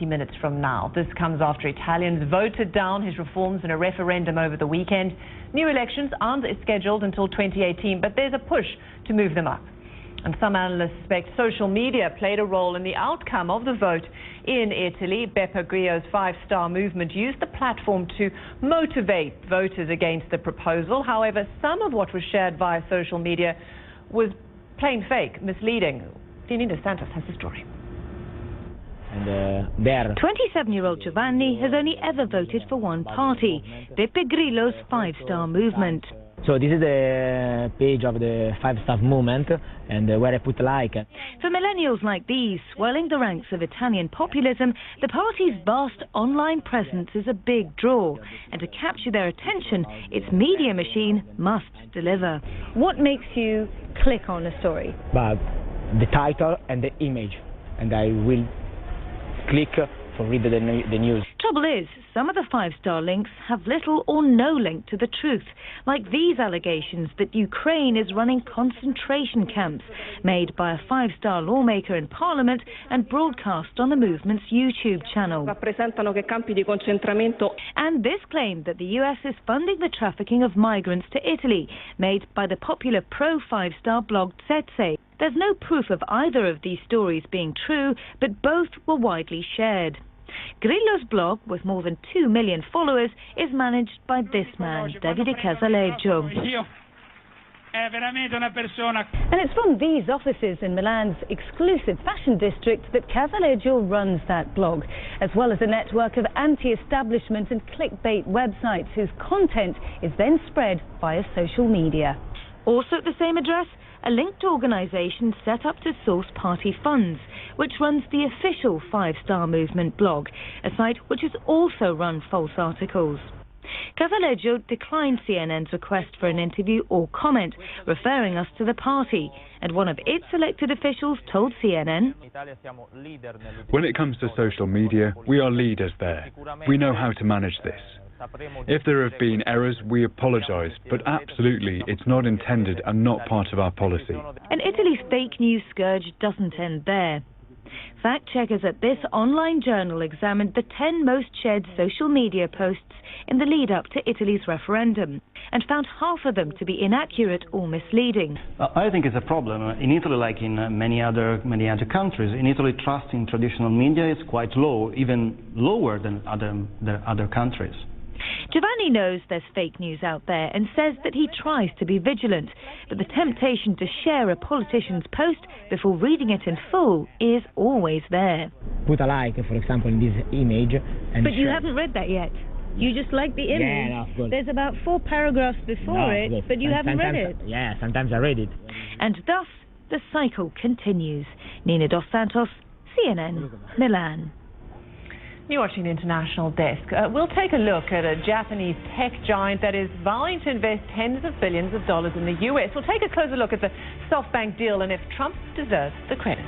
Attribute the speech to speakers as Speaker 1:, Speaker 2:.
Speaker 1: minutes from now. This comes after Italians voted down his reforms in a referendum over the weekend. New elections aren't scheduled until 2018, but there's a push to move them up. And some analysts suspect social media played a role in the outcome of the vote in Italy. Beppe Grillo's Five-Star Movement used the platform to motivate voters against the proposal. However, some of what was shared via social media was plain fake, misleading. Nina Santos has the story.
Speaker 2: 27-year-old Giovanni has only ever voted for one party, Beppe Grillo's Five-Star Movement.
Speaker 3: So this is the page of the Five-Star Movement, and where I put like.
Speaker 2: For millennials like these, swelling the ranks of Italian populism, the party's vast online presence is a big draw. And to capture their attention, its media machine must deliver. What makes you click on a story?
Speaker 3: But the title and the image, and I will click for read the news.
Speaker 2: Trouble is, some of the Five-Star links have little or no link to the truth, like these allegations that Ukraine is running concentration camps made by a Five-Star lawmaker in Parliament and broadcast on the movement's YouTube channel. And this claim that the US is funding the trafficking of migrants to Italy, made by the popular pro-Five-Star blog Zezze. There's no proof of either of these stories being true, but both were widely shared. Grillo's blog, with more than 2 million followers, is managed by this man, Davide Casaleggio. And it's from these offices in Milan's exclusive fashion district that Casaleggio runs that blog, as well as a network of anti-establishment and clickbait websites whose content is then spread via social media. Also at the same address, a linked organisation set up to source party funds, which runs the official Five-Star Movement blog, a site which has also run false articles. Casaleggio declined CNN's request for an interview or comment, referring us to the party, and one of its elected officials told CNN,
Speaker 4: "When it comes to social media, we are leaders there. We know how to manage this. If there have been errors, we apologise, but absolutely it's not intended and not part of our policy."
Speaker 2: And Italy's fake news scourge doesn't end there. Fact-checkers at this online journal examined the 10 most shared social media posts in the lead-up to Italy's referendum and found half of them to be inaccurate or misleading.
Speaker 5: I think it's a problem. In Italy, like in many other countries, in Italy trust in traditional media is quite low, even lower than other countries.
Speaker 2: Giovanni knows there's fake news out there and says that he tries to be vigilant, but the temptation to share a politician's post before reading it in full is always there.
Speaker 3: Put a like, for example, in this image. And
Speaker 2: but you haven't read that yet. You just like the image.
Speaker 3: Yeah, no, of course.
Speaker 2: There's about 4 paragraphs before it, but you haven't read it.
Speaker 3: Yeah, sometimes I read it.
Speaker 2: And thus, the cycle continues. Nina Dos Santos, CNN, Milan.
Speaker 1: You're watching the International Desk. We'll take a look at a Japanese tech giant that is vowing to invest tens of billions of dollars in the US. We'll take a closer look at the SoftBank deal and if Trump deserves the credit.